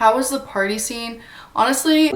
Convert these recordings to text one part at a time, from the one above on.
How was the party scene? Honestly,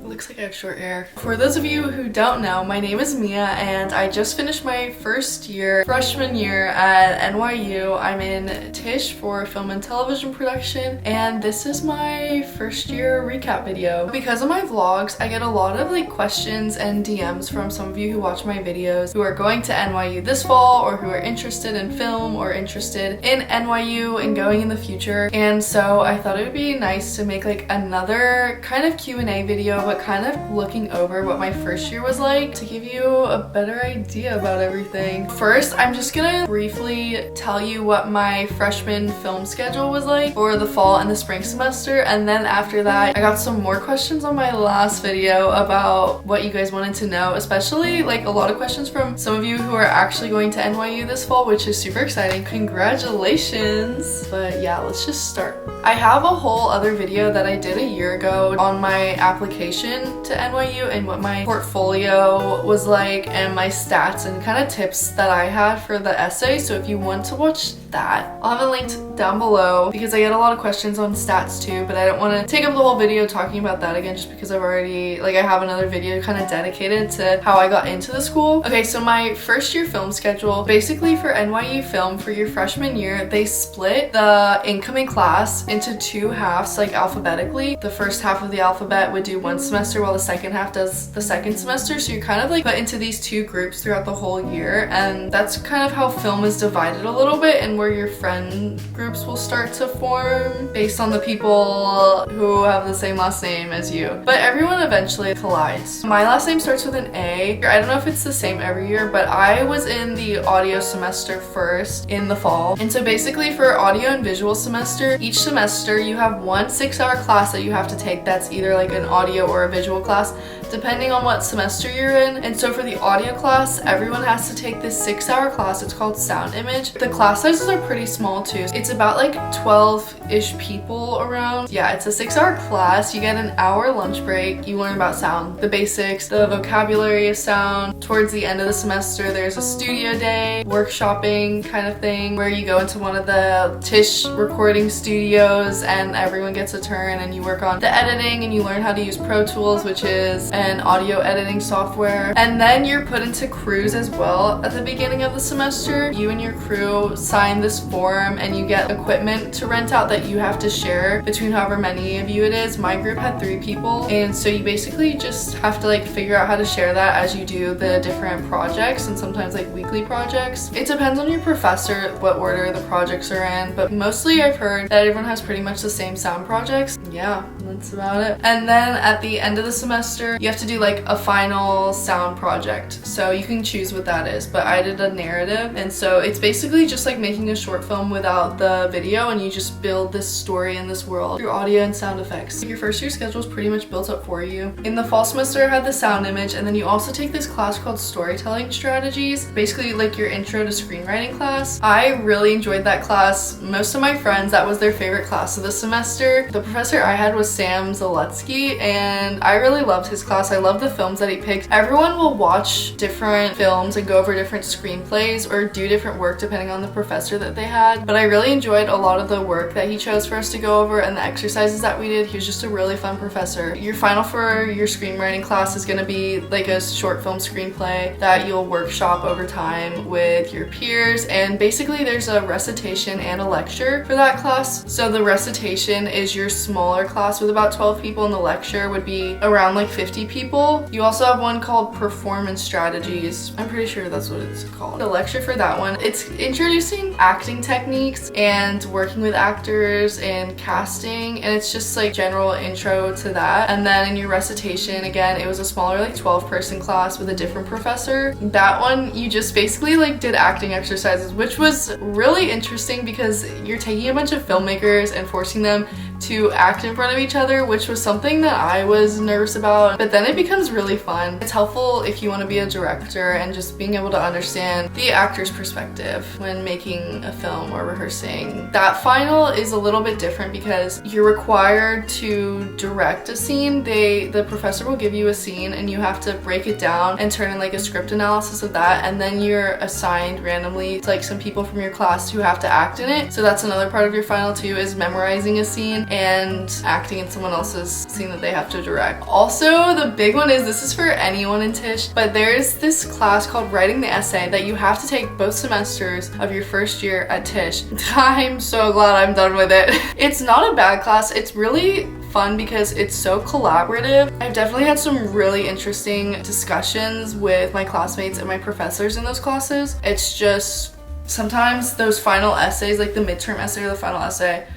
looks like I have short hair. For those of you who don't know, my name is Mia and I just finished my freshman year at NYU. I'm in Tisch for film and television production, and this is my first year recap video. Because of my vlogs, I get a lot of questions and DMs from some of you who watch my videos who are going to NYU this fall, or who are interested in film or interested in NYU and going in the future. And so I thought it would be nice to make another kind of Q&A video, but kind of looking over what my first year was like to give you a better idea about everything. First, I'm just gonna briefly tell you what my freshman film schedule was like for the fall and the spring semester, and then after that I got some more questions on my last video about what you guys wanted to know, especially a lot of questions from some of you who are actually going to NYU this fall, which is super exciting. Congratulations! But yeah, let's just start. I have a whole other video that I did a year ago on my application to NYU and what my portfolio was like and my stats and kind of tips that I had for the essay. So if you want to watch that, I'll have it linked down below because I get a lot of questions on stats too, but I don't want to take up the whole video talking about that again just because I've already, I have another video kind of dedicated to how I got into the school. Okay, so my first year film schedule, basically for NYU film for your freshman year, they split the incoming class into two halves, alphabetically. The first half of the alphabet would do one semester while the second half does the second semester. So you're kind of put into these two groups throughout the whole year, and that's kind of how film is divided a little bit, and where your friend groups will start to form based on the people who have the same last name as you. But everyone eventually collides. My last name starts with an A. I don't know if it's the same every year, but I was in the audio semester first in the fall. And so basically for audio and visual semester, each semester you have one 6-hour class that you have to take that's either an audio or a visual class, depending on what semester you're in. And so for the audio class, everyone has to take this 6-hour class. It's called sound image. The class sizes are pretty small too. It's about 12-ish people around. Yeah, it's a 6-hour class. You get an hour lunch break. You learn about sound, the basics, the vocabulary of sound. Towards the end of the semester, there's a studio day, workshopping kind of thing, where you go into one of the Tisch recording studios and everyone gets a turn and you work on the editing and you learn how to use Pro Tools, which is an audio editing software. And then you're put into crews as well at the beginning of the semester. You and your crew sign this form and you get equipment to rent out that you have to share between however many of you it is. My group had 3 people, and so you basically just have to figure out how to share that as you do the different projects, and sometimes weekly projects. It depends on your professor what order the projects are in, but mostly I've heard that everyone has pretty much the same sound projects. Yeah, that's about it. And then at the end of the semester, you have to do a final sound project. So you can choose what that is, but I did a narrative, and so it's basically just making a short film without the video, and you just build this story in this world through audio and sound effects. Your first year schedule is pretty much built up for you. In the fall semester, I had the sound image, and then you also take this class called storytelling strategies, basically your intro to screenwriting class. I really enjoyed that class. Most of my friends, that was their favorite class of the semester. The professor I had was Sam Zaletsky, and I really loved his class. I loved the films that he picked. Everyone will watch different films and go over different screenplays or do different work depending on the professor that they had, but I really enjoyed a lot of the work that he chose for us to go over and the exercises that we did. He was just a really fun professor. Your final for your screenwriting class is going to be a short film screenplay that you'll workshop over time with your peers, and basically there's a recitation and a lecture for that class. So the recitation is your smaller class with about 12 people, and the lecture would be around 50 people. You also have one called performance strategies. I'm pretty sure that's what it's called. The lecture for that one, it's introducing acting techniques and working with actors and casting, and it's just general intro to that. And then in your recitation, again, it was a smaller 12-person class with a different professor. That one, you just basically did acting exercises, which was really interesting because you're taking a bunch of filmmakers and forcing them to act act in front of each other, which was something that I was nervous about, but then it becomes really fun. It's helpful if you want to be a director and just being able to understand the actor's perspective when making a film or rehearsing. That final is a little bit different because you're required to direct a scene. The professor will give you a scene and you have to break it down and turn in like a script analysis of that, and then you're assigned randomly to like some people from your class who have to act in it. So that's another part of your final too, is memorizing a scene and acting in someone else's scene that they have to direct. Also, the big one is, this is for anyone in Tisch, but there's this class called writing the essay that you have to take both semesters of your first year at Tisch. I'm so glad I'm done with it. It's not a bad class. It's really fun because it's so collaborative. I've definitely had some really interesting discussions with my classmates and my professors in those classes. It's just sometimes those final essays, like the midterm essay or the final essay,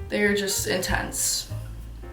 they're just intense.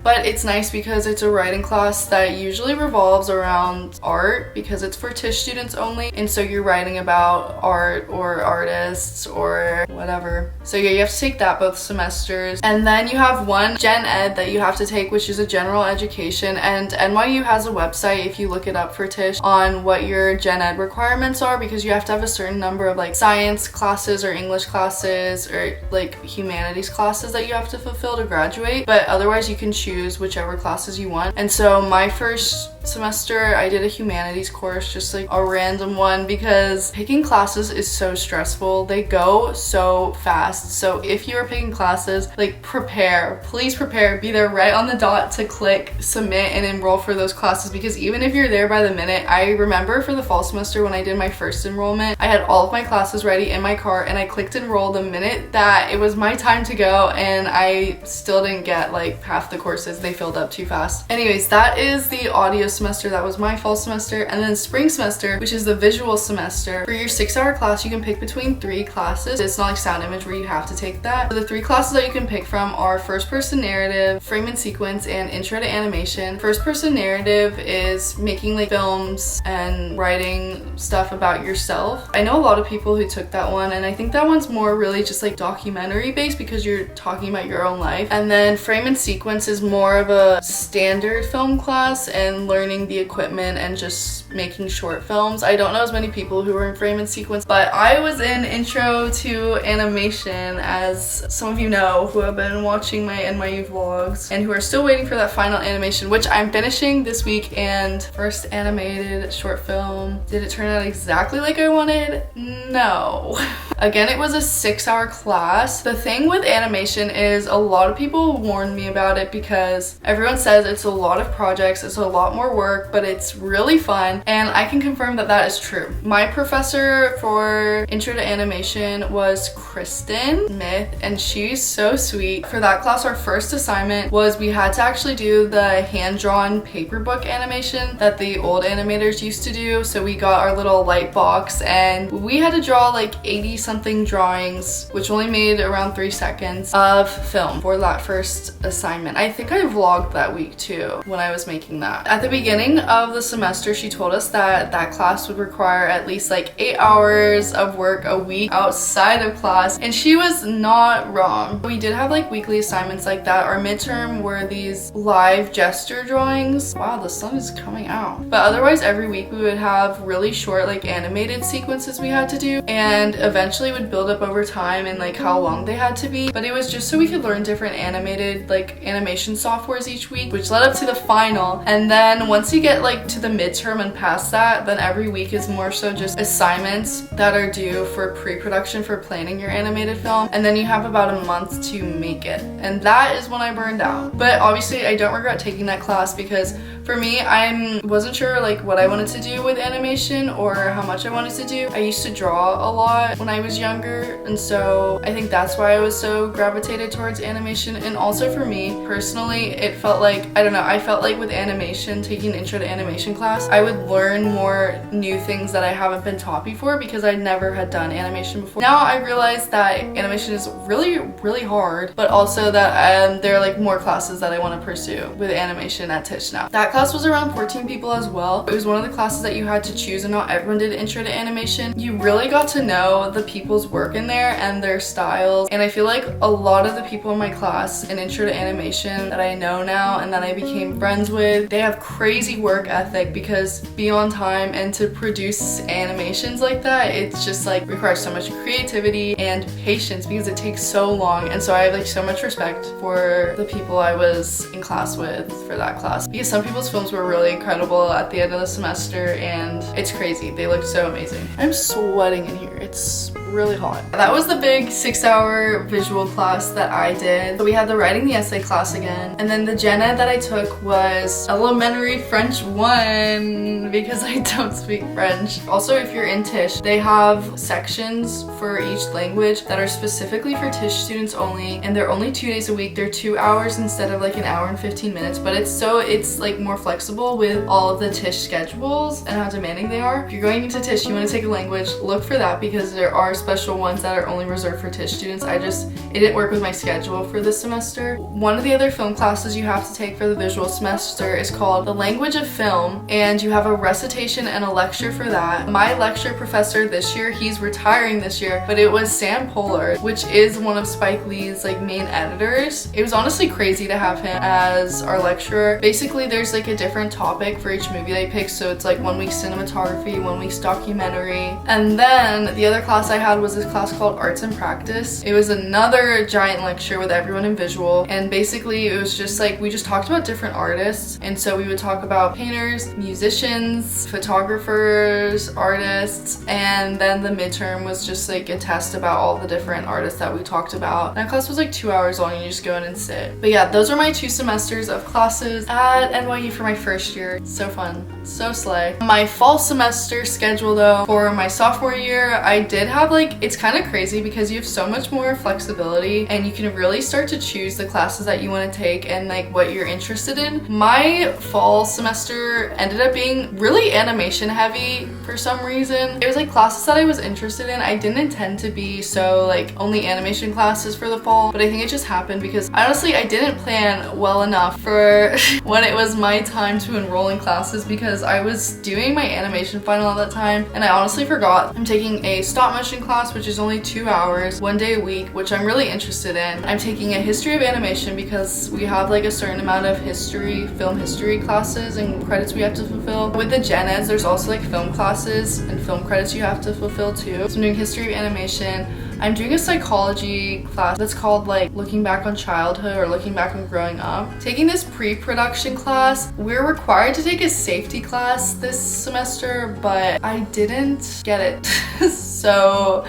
But it's nice because it's a writing class that usually revolves around art because it's for Tisch students only. And so you're writing about art or artists or whatever. So yeah, you have to take that both semesters. And then you have one gen ed that you have to take, which is a general education. And NYU has a website, if you look it up for Tisch, on what your gen ed requirements are, because you have to have a certain number of like science classes or English classes or like humanities classes that you have to fulfill to graduate. But otherwise you can choose whichever classes you want. And so my first semester I did a humanities course, just like a random one, because picking classes is so stressful. They go so fast. So if you are picking classes, like please prepare, be there right on the dot to click submit and enroll for those classes, because even if you're there by the minute, I remember for the fall semester when I did my first enrollment, I had all of my classes ready in my car and I clicked enroll the minute that it was my time to go, and I still didn't get like half the courses. They filled up too fast. Anyways, that is the audio semester. That was my fall semester. And then spring semester, which is the visual semester. For your 6-hour class, you can pick between 3 classes. It's not like sound image where you have to take that. So the 3 classes that you can pick from are first person narrative, frame and sequence, and intro to animation. First person narrative is making like films and writing stuff about yourself. I know a lot of people who took that one, and I think that one's more really just like documentary based because you're talking about your own life. And then frame and sequence is more of a standard film class and learning the equipment and just making short films. I don't know as many people who were in frame and sequence, but I was in intro to animation, as some of you know who have been watching my NYU vlogs and who are still waiting for that final animation, which I'm finishing this week. And first animated short film, did it turn out exactly like I wanted? No. Again, it was a 6-hour class. The thing with animation is a lot of people warned me about it because everyone says it's a lot of projects, it's a lot more work, but it's really fun, and I can confirm that that is true. My professor for intro to animation was Kristen Smith, and she's so sweet. For that class, our first assignment was we had to actually do the hand-drawn paper book animation that the old animators used to do. So we got our little light box and we had to draw like 80 something drawings, which only made around 3 seconds of film for that first assignment. I think I vlogged that week too when I was making that. At the beginning of the semester, she told us that that class would require at least like 8 hours of work a week outside of class, and she was not wrong. We did have like weekly assignments like that. Our midterm were these live gesture drawings. Wow, the sun is coming out. But otherwise every week we would have really short like animated sequences we had to do, and eventually would build up over time and like how long they had to be. But it was just so we could learn different animated like animation softwares each week, which led up to the final. And then once you get like to the midterm and past that, then every week is more so just assignments that are due for pre-production for planning your animated film, and then you have about a month to make it, and that is when I burned out. But obviously I don't regret taking that class because for me, I wasn't sure like what I wanted to do with animation or how much I wanted to do. I used to draw a lot when I was younger, and so I think that's why I was so gravitated towards animation. And also for me personally, it felt like, I don't know, I felt like with animation, taking an intro to animation class, I would learn more new things that I haven't been taught before because I never had done animation before. Now I realize that animation is really, really hard, but also that there are like more classes that I want to pursue with animation at Tisch now. That class was around 14 people as well. It was one of the classes that you had to choose and not everyone did intro to animation. You really got to know the people's work in there and their styles, and I feel like a lot of the people in my class in intro to animation that I know now and that I became friends with, they have crazy work ethic because be on time and to produce animations like that, it's just like requires so much creativity and patience because it takes so long. And so I have like so much respect for the people I was in class with for that class, because some people's films were really incredible at the end of the semester and it's crazy. They look so amazing. I'm sweating in here. It's really hot. That was the big 6-hour visual class that I did. So we had the writing the essay class again, and then the gen ed that I took was elementary French 1 because I don't speak French. Also, if you're in Tisch, they have sections for each language that are specifically for Tisch students only, and they're only 2 days a week. They're 2 hours instead of like an hour and 15 minutes, but it's like more flexible with all of the Tisch schedules and how demanding they are. If you're going into Tisch, you want to take a language, look for that because there are special ones that are only reserved for Tisch students. It didn't work with my schedule for this semester. One of the other film classes you have to take for the visual semester is called the language of film, and you have a recitation and a lecture for that. My lecture professor this year, he's retiring this year, but it was Sam Pollard, which is one of Spike Lee's like main editors. It was honestly crazy to have him as our lecturer. Basically, there's like a different topic for each movie they pick, so it's like 1 week cinematography, 1 week's documentary, and then the other class I had was this class called Arts and Practice. It was another giant lecture with everyone in visual, and basically it was just like we just talked about different artists, and so we would talk about painters, musicians, photographers, artists, and then the midterm was just like a test about all the different artists that we talked about. That class was like 2 hours long and you just go in and sit. But yeah, those are my 2 semesters of classes at NYU for my first year. So fun, so slay. My fall semester schedule though, for my sophomore year, I did have like, it's kind of crazy because you have so much more flexibility and you can really start to choose the classes that you want to take and like what you're interested in. My fall semester ended up being really animation heavy for some reason. It was like classes that I was interested in. I didn't intend to be so like only animation classes for the fall, but I think it just happened because honestly I didn't plan well enough for when it was my time to enroll in classes, because I was doing my animation final at that time and I honestly forgot I'm taking a stop motion class, which is only 2 hours, 1 day a week, which I'm really interested in. I'm taking a history of animation because we have like a certain amount of history, film history classes and credits we have to fulfill. With the gen eds, there's also like film classes and film credits you have to fulfill too. So I'm doing history of animation. I'm doing a psychology class that's called like looking back on childhood or looking back on growing up. Taking this pre-production class, we're required to take a safety class this semester, but I didn't get it. So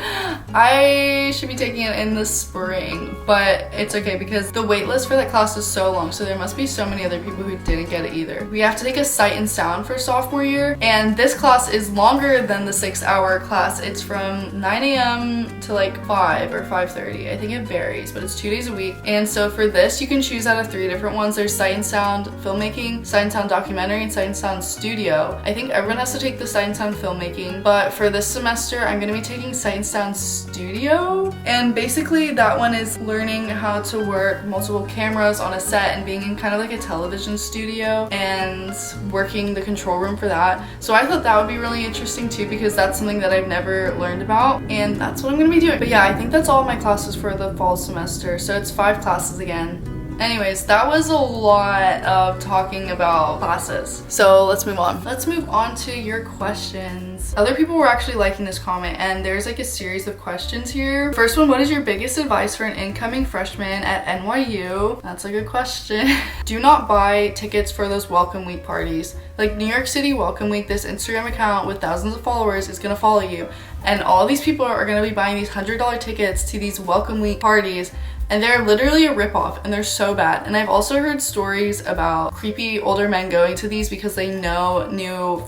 I should be taking it in the spring, but it's okay because the wait list for that class is so long, so there must be so many other people who didn't get it either. We have to take a sight and sound for sophomore year, and this class is longer than the 6-hour class. It's from 9 a.m. to like 5 or 5:30. I think it varies, but it's 2 days a week. And so for this, you can choose out of 3 different ones. There's sight and sound filmmaking, sight and sound documentary, and sight and sound studio. I think everyone has to take the sight and sound filmmaking, but for this semester, I'm gonna be taking sight and sound studio. And basically that one is learning how to work multiple cameras on a set and being in kind of like a television studio and working the control room for that. So I thought that would be really interesting too, because that's something that I've never learned about, and that's what I'm gonna be doing. But yeah, I think that's all my classes for the fall semester, so it's 5 classes again. Anyways, that was a lot of talking about classes. So let's move on. Let's move on to your questions. Other people were actually liking this comment, and there's like a series of questions here. First one, what is your biggest advice for an incoming freshman at NYU? That's a good question. Do not buy tickets for those welcome week parties. Like New York City Welcome Week, this Instagram account with thousands of followers is gonna follow you. And all these people are gonna be buying these $100 tickets to these Welcome Week parties, and they're literally a ripoff, and they're so bad. And I've also heard stories about creepy older men going to these because they know new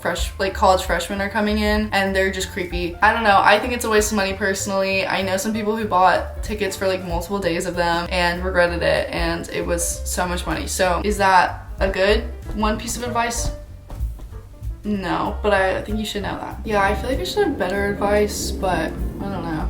college freshmen are coming in and they're just creepy. I don't know, I think it's a waste of money personally. I know some people who bought tickets for like multiple days of them and regretted it, and it was so much money. So is that a good one piece of advice? No, but I think you should know that. Yeah, I feel like I should have better advice, but I don't know.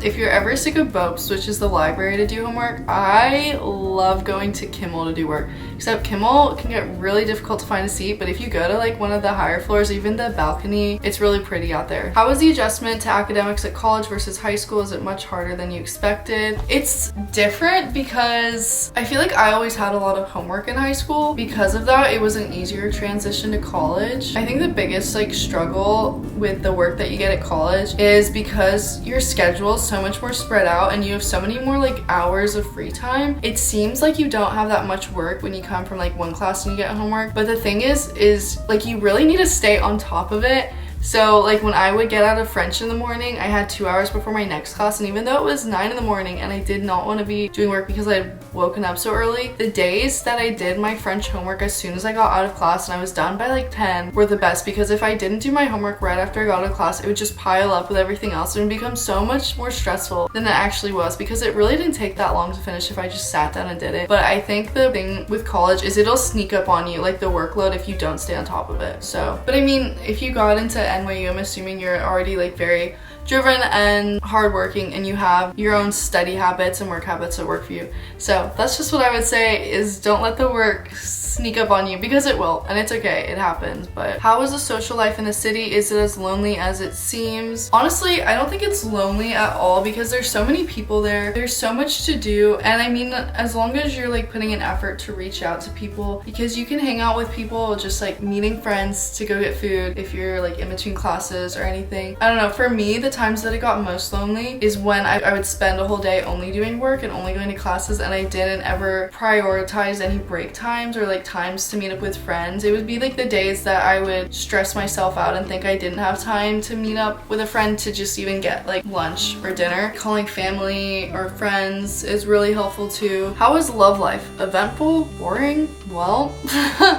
If you're ever sick of BOPS, which is the library to do homework, I love going to Kimmel to do work. Except Kimmel can get really difficult to find a seat, but if you go to like one of the higher floors, even the balcony, it's really pretty out there. How was the adjustment to academics at college versus high school? Is it much harder than you expected? It's different because I feel like I always had a lot of homework in high school. Because of that, it was an easier transition to college. I think the biggest like struggle with the work that you get at college is because your schedule is so much more spread out and you have so many more like hours of free time. It seems like you don't have that much work when you come from like one class and you get homework, but the thing is like you really need to stay on top of it. So like when I would get out of French in the morning, I had 2 hours before my next class, and even though it was 9 in the morning and I did not want to be doing work because I had woken up so early, the days that I did my French homework as soon as I got out of class and I was done by like 10 were the best, because if I didn't do my homework right after I got out of class, it would just pile up with everything else and become so much more stressful than it actually was, because it really didn't take that long to finish if I just sat down and did it. But I think the thing with college is it'll sneak up on you, like the workload, if you don't stay on top of it. So, but I mean, if you got into NYU, I'm assuming you're already like very driven and hardworking and you have your own study habits and work habits that work for you. So that's just what I would say, is don't let the work sneak up on you, because it will, and it's okay, it happens. But how is the social life in the city? Is it as lonely as it seems? Honestly, I don't think it's lonely at all, because there's so many people there, there's so much to do, and I mean, as long as you're like putting an effort to reach out to people, because you can hang out with people just like meeting friends to go get food if you're like in between classes or anything. I don't know, for me, the times that it got most lonely is when I would spend a whole day only doing work and only going to classes, and I didn't ever prioritize any break times or like times to meet up with friends. It would be like the days that I would stress myself out and think I didn't have time to meet up with a friend to just even get like lunch or dinner. Calling family or friends is really helpful too. How is love life? Eventful? Boring? Well,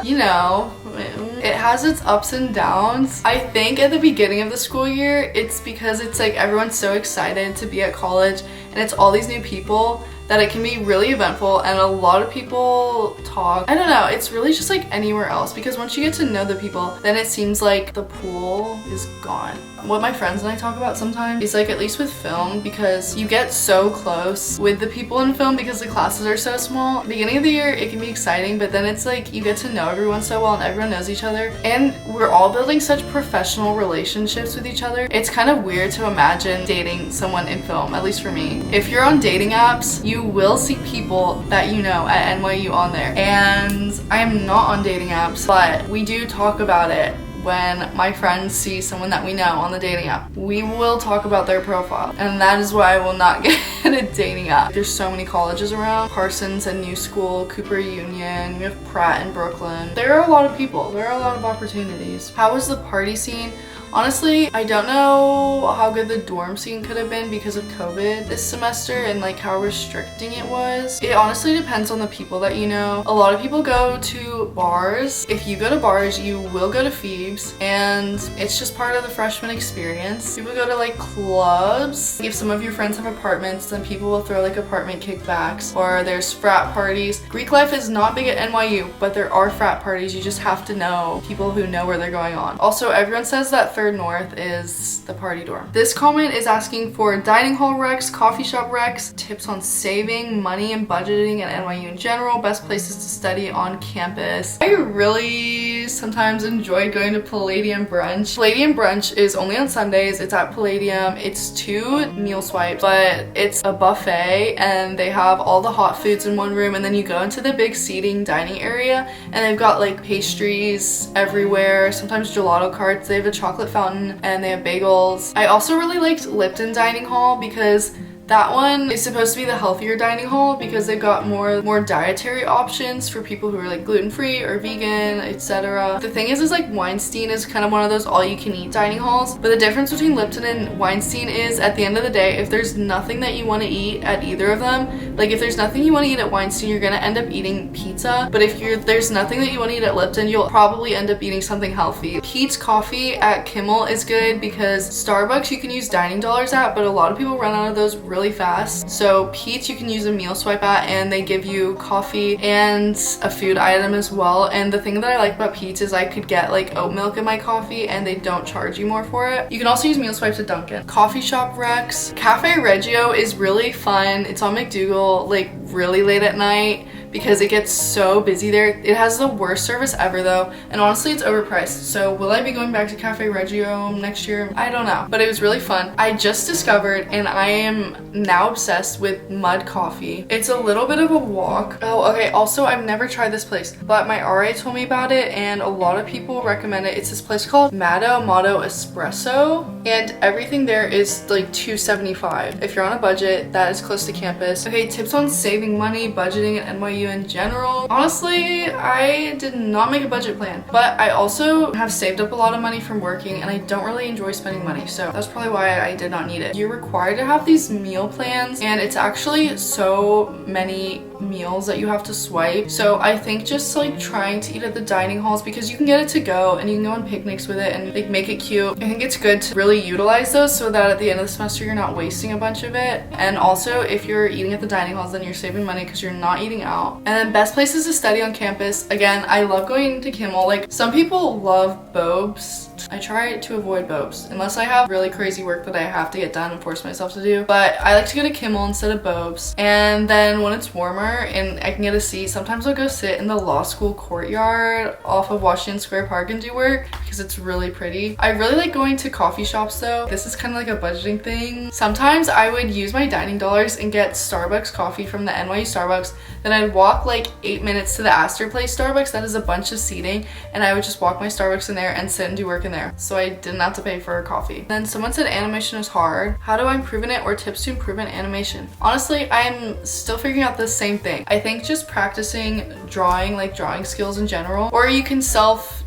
you know, it has its ups and downs. I think at the beginning of the school year, it's because it's like everyone's so excited to be at college and it's all these new people that it can be really eventful, and a lot of people talk. I don't know, it's really just like anywhere else, because once you get to know the people, then it seems like the pool is gone. What my friends and I talk about sometimes is like, at least with film, because you get so close with the people in film because the classes are so small. Beginning of the year, it can be exciting, but then it's like you get to know everyone so well and everyone knows each other, and we're all building such professional relationships with each other. It's kind of weird to imagine dating someone in film, at least for me. If you're on dating apps, you will see people that you know at NYU on there, and I'm not on dating apps, but we do talk about it. When my friends see someone that we know on the dating app, we will talk about their profile, and that is why I will not get a dating app. There's so many colleges around. Parsons and New School, Cooper Union, we have Pratt in Brooklyn. There are a lot of people, there are a lot of opportunities. How is the party scene? Honestly, I don't know how good the dorm scene could have been because of COVID this semester and like how restricting it was. It honestly depends on the people that you know. A lot of people go to bars. If you go to bars, you will go to Phoebe's, and it's just part of the freshman experience. People go to like clubs. If some of your friends have apartments, then people will throw like apartment kickbacks, or there's frat parties. Greek life is not big at NYU, but there are frat parties. You just have to know people who know where they're going on. Also, everyone says that Third North is the party dorm. This comment is asking for dining hall recs, coffee shop recs, tips on saving money and budgeting at NYU in general, best places to study on campus. I really sometimes enjoy going to Palladium brunch. Palladium brunch is only on Sundays. It's at Palladium. It's 2 meal swipes, but it's a buffet and they have all the hot foods in one room, and then you go into the big seating dining area and they've got like pastries everywhere, sometimes gelato carts. They have a chocolate fountain and they have bagels. I also really liked Lipton Dining Hall because that one is supposed to be the healthier dining hall because they've got more dietary options for people who are like gluten-free or vegan, etc. The thing is like Weinstein is kind of one of those all-you-can-eat dining halls, but the difference between Lipton and Weinstein is at the end of the day, if there's nothing that you want to eat at either of them, like if there's nothing you want to eat at Weinstein, you're gonna end up eating pizza, but if there's nothing that you want to eat at Lipton, you'll probably end up eating something healthy. Pete's Coffee at Kimmel is good because Starbucks you can use dining dollars at, but a lot of people run out of those really fast. So Pete's you can use a meal swipe at, and they give you coffee and a food item as well. And the thing that I like about Pete's is I could get like oat milk in my coffee and they don't charge you more for it. You can also use meal swipes at Dunkin'. Coffee shop Rex. Cafe Reggio is really fun. It's on McDougal like really late at night because it gets so busy there. It has the worst service ever though, and honestly it's overpriced. So will I be going back to Cafe Reggio next year? I don't know, but it was really fun. I just discovered and I am now obsessed with Mud Coffee. It's a little bit of a walk. Oh, okay, also I've never tried this place, but my RA told me about it and a lot of people recommend it. It's this place called Mado Espresso, and everything there is like $2.75. If you're on a budget, that is close to campus. Okay, tips on saving money, budgeting at NYU in general. Honestly, I did not make a budget plan, but I also have saved up a lot of money from working and I don't really enjoy spending money, so that's probably why I did not need it. You're required to have these meal plans and it's actually so many meals that you have to swipe. So I think just like trying to eat at the dining halls, because you can get it to go and you can go on picnics with it and like make it cute. I think it's good to really utilize those so that at the end of the semester you're not wasting a bunch of it. And also if you're eating at the dining halls, then you're saving money because you're not eating out. And then best places to study on campus. Again, I love going to Kimmel. Like some people love Bobes. I try to avoid Bobes unless I have really crazy work that I have to get done and force myself to do. But I like to go to Kimmel instead of Bobes. And then when it's warmer and I can get a seat, sometimes I'll go sit in the law school courtyard off of Washington Square Park and do work because it's really pretty. I really like going to coffee shops though. This is kind of like a budgeting thing. Sometimes I would use my dining dollars and get Starbucks coffee from the NYU Starbucks. Then I'd walk like 8 minutes to the Astor Place Starbucks. That is a bunch of seating, and I would just walk my Starbucks in there and sit and do work in there. So I didn't have to pay for a coffee. Then someone said animation is hard. How do I improve in it, or tips to improve in animation? Honestly, I'm still figuring out the same thing. I think just practicing drawing, like drawing skills in general, or you can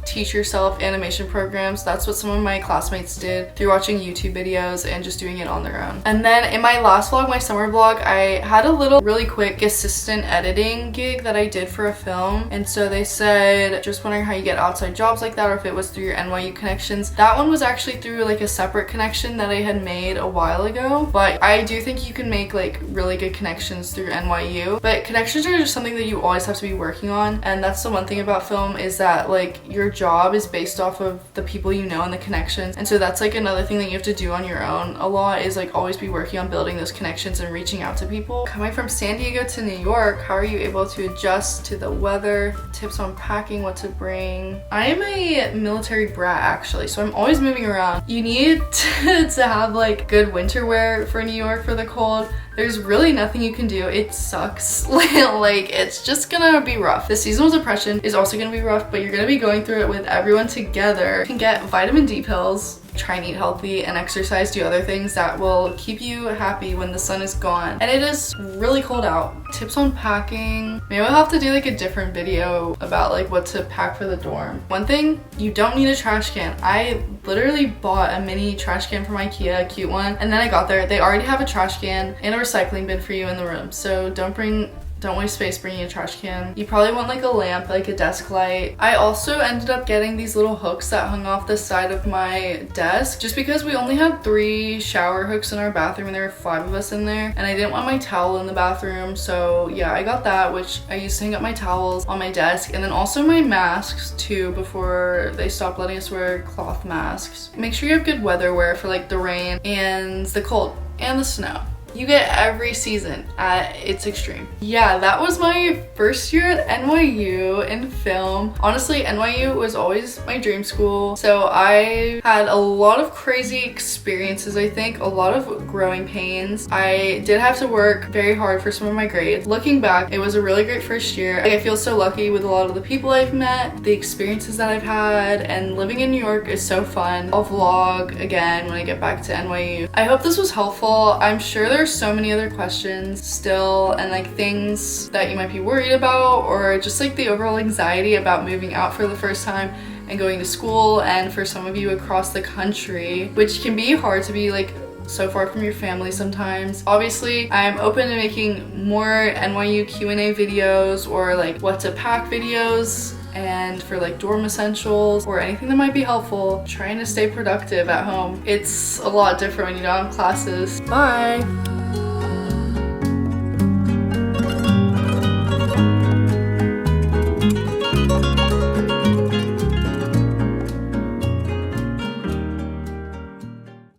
teach yourself animation programs. That's what some of my classmates did through watching YouTube videos and just doing it on their own. And then in my last vlog, my summer vlog, I had a little really quick assistant editing gig that I did for a film. And so they said, just wondering how you get outside jobs like that, or if it was through your NYU connections. That one was actually through like a separate connection that I had made a while ago. But I do think you can make like really good connections through NYU. But connections are just something that you always have to be working on. And that's the one thing about film, is that like your job is based off of the people you know and the connections. And so that's like another thing that you have to do on your own a lot, is like always be working on building those connections and reaching out to people. Coming from San Diego to New York, how are you able to adjust to the weather? Tips on packing, what to bring. I am a military brat actually, so I'm always moving around. You need to have like good winter wear for New York for the cold. There's really nothing you can do. It sucks. Like it's just gonna be rough. The seasonal depression is also gonna be rough, but you're gonna be going through it with everyone together. You can get vitamin D pills, try and eat healthy and exercise, do other things that will keep you happy when the sun is gone. And it is really cold out. Tips on packing. Maybe I'll have to do like a different video about like what to pack for the dorm. One thing, you don't need a trash can. I literally bought a mini trash can from IKEA, a cute one, and then I got there. They already have a trash can and a recycling bin for you in the room. So don't waste space bringing a trash can. You probably want like a lamp, like a desk light. I also ended up getting these little hooks that hung off the side of my desk, just because we only had 3 shower hooks in our bathroom and there were 5 of us in there, and I didn't want my towel in the bathroom. So yeah, I got that, which I used to hang up my towels on my desk, and then also my masks too before they stopped letting us wear cloth masks. Make sure you have good weather wear for like the rain and the cold and the snow. You get every season at its extreme. Yeah, that was my first year at NYU in film. Honestly, NYU was always my dream school. So I had a lot of crazy experiences, I think, a lot of growing pains. I did have to work very hard for some of my grades. Looking back, it was a really great first year. I feel so lucky with a lot of the people I've met, the experiences that I've had, and living in New York is so fun. I'll vlog again when I get back to NYU. I hope this was helpful. I'm sure there's so many other questions still, and like things that you might be worried about, or just like the overall anxiety about moving out for the first time and going to school, and for some of you across the country, which can be hard to be like so far from your family sometimes. Obviously, I'm open to making more NYU Q&A videos, or like what to pack videos, and for like dorm essentials or anything that might be helpful. Trying to stay productive at home. It's a lot different when you don't have classes. Bye!